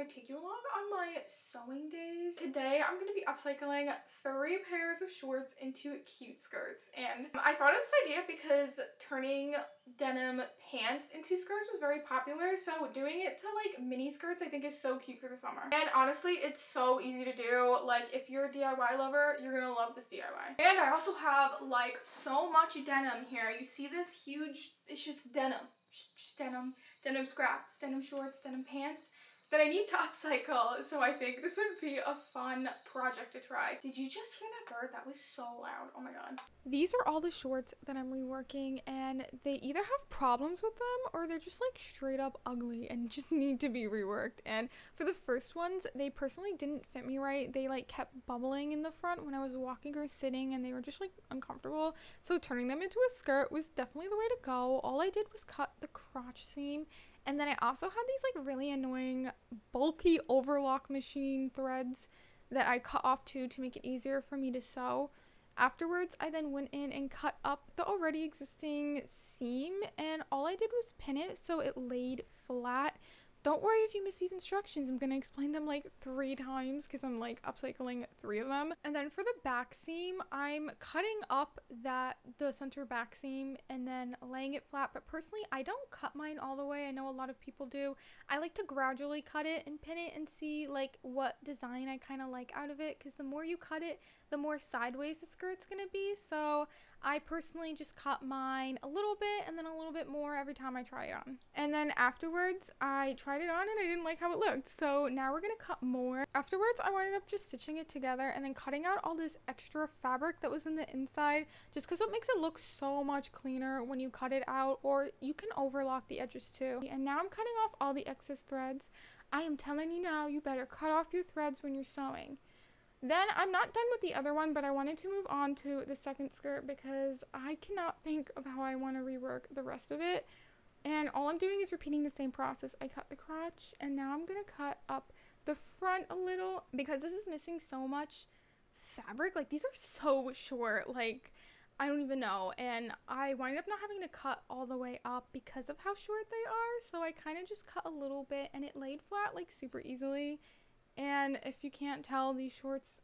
I take you along on my sewing days. Today I'm going to be upcycling 3 pairs of shorts into cute skirts, and I thought of this idea because turning denim pants into skirts was very popular, so doing it to like mini skirts I think is so cute for the summer. And honestly, it's so easy to do. Like, if you're a DIY lover, you're gonna love this DIY. And I also have like so much denim here. You see this huge, it's just denim. Just denim scraps, denim shorts, denim pants that I need to upcycle, so I think this would be a fun project to try. Did you just hear that bird? That was so loud. Oh my god. These are all the shorts that I'm reworking, and they either have problems with them or they're just like straight up ugly and just need to be reworked. And for the first ones, they personally didn't fit me right. They like kept bubbling in the front when I was walking or sitting, and they were just like uncomfortable. So turning them into a skirt was definitely the way to go. All I did was cut the crotch seam. And then I also had these like really annoying bulky overlock machine threads that I cut off too to make it easier for me to sew. Afterwards, I then went in and cut up the already existing seam, and all I did was pin it so it laid flat. Don't worry if you miss these instructions. I'm going to explain them like 3 times because I'm like upcycling 3 of them. And then for the back seam, I'm cutting up the center back seam and then laying it flat. But personally, I don't cut mine all the way. I know a lot of people do. I like to gradually cut it and pin it and see like what design I kind of like out of it, because the more you cut it, the more sideways the skirt's going to be. So I personally just cut mine a little bit and then a little bit more every time I try it on. And then afterwards, I tried it on and I didn't like how it looked, so now we're gonna cut more. Afterwards, I ended up just stitching it together and then cutting out all this extra fabric that was in the inside, just because it makes it look so much cleaner when you cut it out, or you can overlock the edges too. And now I'm cutting off all the excess threads. I am telling you now, you better cut off your threads when you're sewing. Then I'm not done with the other one, but I wanted to move on to the second skirt because I cannot think of how I want to rework the rest of it. And all I'm doing is repeating the same process. I cut the crotch, and now I'm going to cut up the front a little because this is missing so much fabric. Like, these are so short, like, I don't even know. And I wind up not having to cut all the way up because of how short they are. So I kind of just cut a little bit, and it laid flat, like, super easily. And if you can't tell, these shorts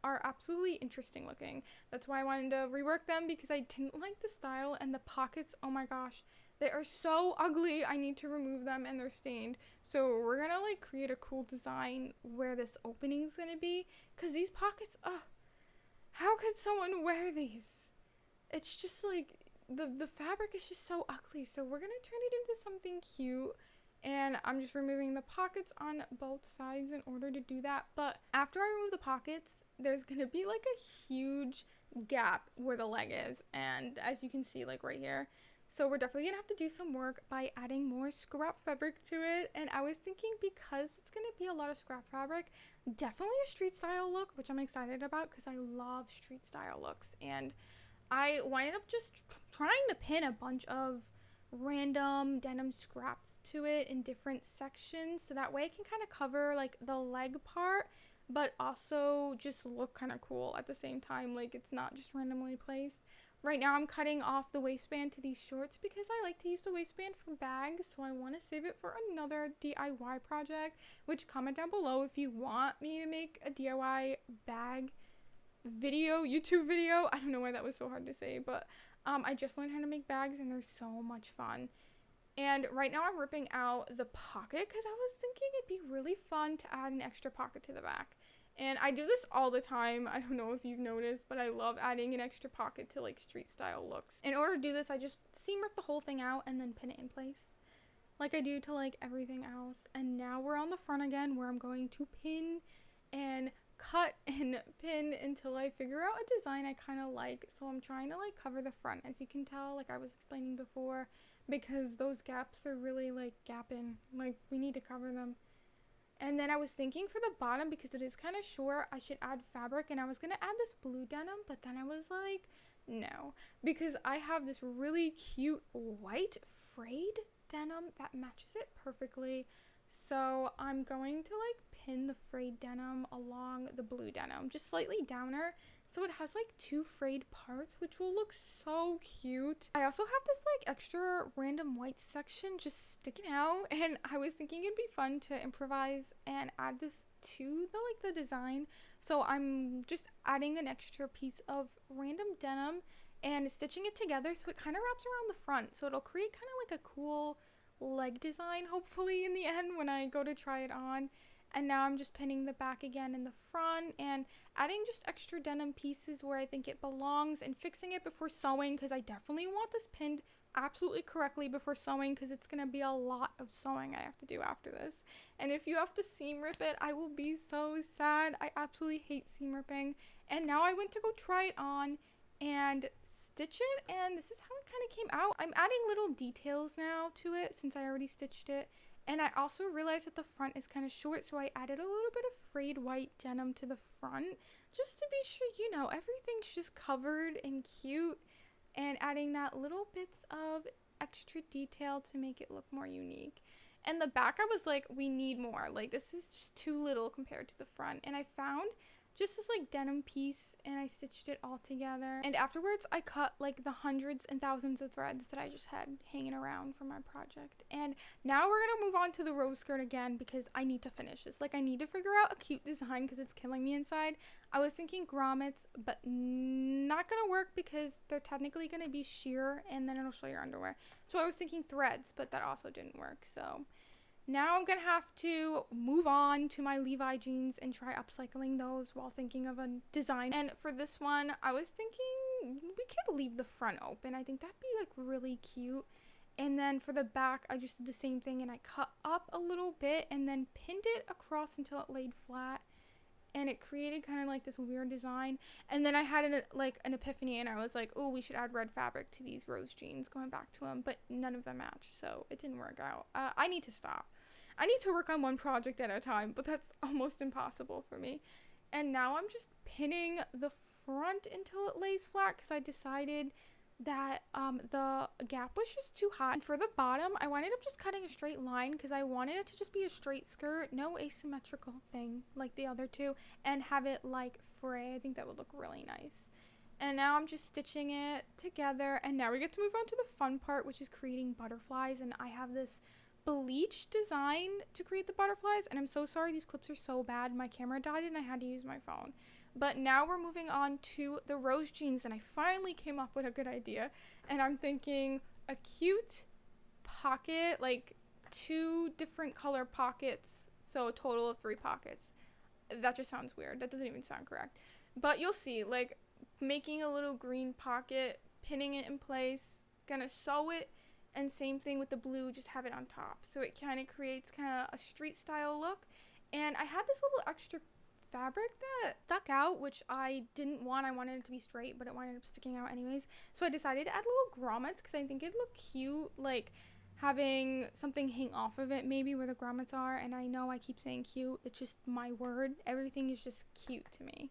are absolutely interesting looking. That's why I wanted to rework them, because I didn't like the style, and the pockets, oh my gosh, they are so ugly. I need to remove them, and they're stained. So we're gonna like create a cool design where this opening is gonna be, because these pockets, how could someone wear these? It's just like the fabric is just so ugly. So we're gonna turn it into something cute. And I'm just removing the pockets on both sides in order to do that. But after I remove the pockets, there's going to be like a huge gap where the leg is. And as you can see, like right here. So we're definitely going to have to do some work by adding more scrap fabric to it. And I was thinking, because it's going to be a lot of scrap fabric, definitely a street style look, which I'm excited about because I love street style looks. And I winded up just trying to pin a bunch of random denim scraps to it in different sections, so that way I can kind of cover like the leg part but also just look kind of cool at the same time, like it's not just randomly placed. Right now I'm cutting off the waistband to these shorts because I like to use the waistband for bags, so I want to save it for another DIY project, which comment down below if you want me to make a DIY bag video, YouTube video. I don't know why that was so hard to say, but I just learned how to make bags and they're so much fun. And right now I'm ripping out the pocket because I was thinking it'd be really fun to add an extra pocket to the back. And I do this all the time. I don't know if you've noticed, but I love adding an extra pocket to like street style looks. In order to do this, I just seam rip the whole thing out and then pin it in place, like I do to like everything else. And now we're on the front again, where I'm going to pin and cut and pin until I figure out a design I kind of like. So I'm trying to like cover the front, as you can tell, like I was explaining before, because those gaps are really like gapping, like we need to cover them. And then I was thinking for the bottom, because it is kind of short, I should add fabric, and I was going to add this blue denim, but then I was like, no, because I have this really cute white frayed denim that matches it perfectly. So I'm going to like pin the frayed denim along the blue denim, just slightly downer, So it has like 2 frayed parts, which will look so cute. I also have this like extra random white section just sticking out, and I was thinking it'd be fun to improvise and add this to the design. So I'm just adding an extra piece of random denim and stitching it together so it kind of wraps around the front. So it'll create kind of like a cool leg design, hopefully, in the end when I go to try it on. And now I'm just pinning the back again in the front and adding just extra denim pieces where I think it belongs and fixing it before sewing, because I definitely want this pinned absolutely correctly before sewing, because it's going to be a lot of sewing I have to do after this. And if you have to seam rip it, I will be so sad. I absolutely hate seam ripping. And now I went to go try it on and stitch it, and this is how it kind of came out. I'm adding little details now to it since I already stitched it. And I also realized that the front is kind of short, so I added a little bit of frayed white denim to the front just to be sure, you know, everything's just covered and cute, and adding that little bits of extra detail to make it look more unique. And the back, I was like, we need more. Like, this is just too little compared to the front. And I found just this like denim piece and I stitched it all together. And afterwards I cut like the hundreds and thousands of threads that I just had hanging around for my project. And now we're gonna move on to the rose skirt again, because I need to finish this. Like, I need to figure out a cute design because it's killing me inside. I was thinking grommets, but not gonna work because they're technically gonna be sheer and then it'll show your underwear. So I was thinking threads, but that also didn't work. So now I'm going to have to move on to my Levi jeans and try upcycling those while thinking of a design. And for this one, I was thinking we could leave the front open. I think that'd be like really cute. And then for the back, I just did the same thing and I cut up a little bit and then pinned it across until it laid flat. And it created kind of like this weird design. And then I had an epiphany and I was like, oh, we should add red fabric to these rose jeans, going back to them. But none of them match, so it didn't work out. I need to stop. I need to work on one project at a time, but that's almost impossible for me. And now I'm just pinning the front until it lays flat because I decided that the gap was just too high. And for the bottom, I ended up just cutting a straight line because I wanted it to just be a straight skirt, no asymmetrical thing like the other two, and have it like fray. I think that would look really nice. And now I'm just stitching it together, and now we get to move on to the fun part, which is creating butterflies. And I have this bleach design to create the butterflies, and I'm so sorry, these clips are so bad. My camera died and I had to use my phone. But now we're moving on to the rose jeans, and I finally came up with a good idea. And I'm thinking a cute pocket, like 2 different color pockets, so a total of 3 pockets. That just sounds weird. That doesn't even sound correct. But you'll see, like making a little green pocket, pinning it in place, gonna sew it, and same thing with the blue, just have it on top. So it kind of creates kind of a street style look. And I had this little extra fabric that stuck out, which I didn't want. I wanted it to be straight, but it wound up sticking out anyways. So I decided to add little grommets because I think it'd look cute, like having something hang off of it maybe where the grommets are. And I know I keep saying cute, it's just my word. Everything is just cute to me.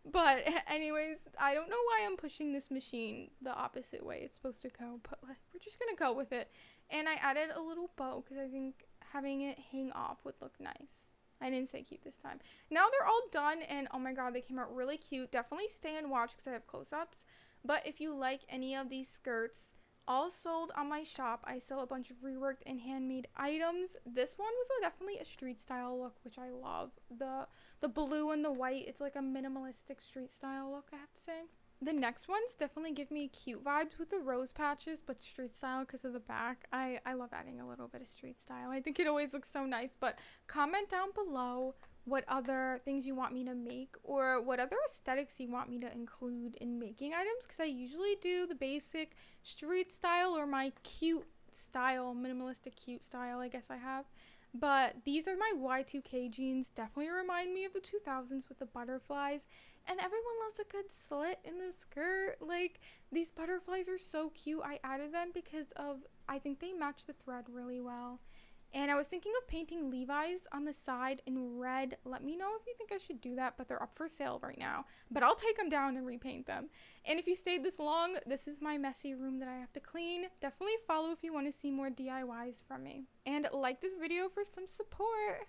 But anyways, I don't know why I'm pushing this machine the opposite way it's supposed to go, but like, we're just gonna go with it. And I added a little bow because I think having it hang off would look nice. I didn't say cute this time. Now they're all done, and oh my god, they came out really cute. Definitely stay and watch because I have close-ups. But if you like any of these skirts, all sold on my shop. I sell a bunch of reworked and handmade items. This one was definitely a street style look, which I love. The blue and the white, it's like a minimalistic street style look, I have to say. The next ones definitely give me cute vibes with the rose patches, but street style because of the back. I love adding a little bit of street style. I think it always looks so nice. But comment down below what other things you want me to make, or what other aesthetics you want me to include in making items, because I usually do the basic street style or my cute style, minimalistic cute style I guess I have. But these are my Y2K jeans. Definitely remind me of the 2000s with the butterflies. And everyone loves a good slit in the skirt. Like, these butterflies are so cute. I added them because of, I think they match the thread really well. And I was thinking of painting Levi's on the side in red. Let me know if you think I should do that, but they're up for sale right now. But I'll take them down and repaint them. And if you stayed this long, this is my messy room that I have to clean. Definitely follow if you want to see more DIYs from me. And like this video for some support.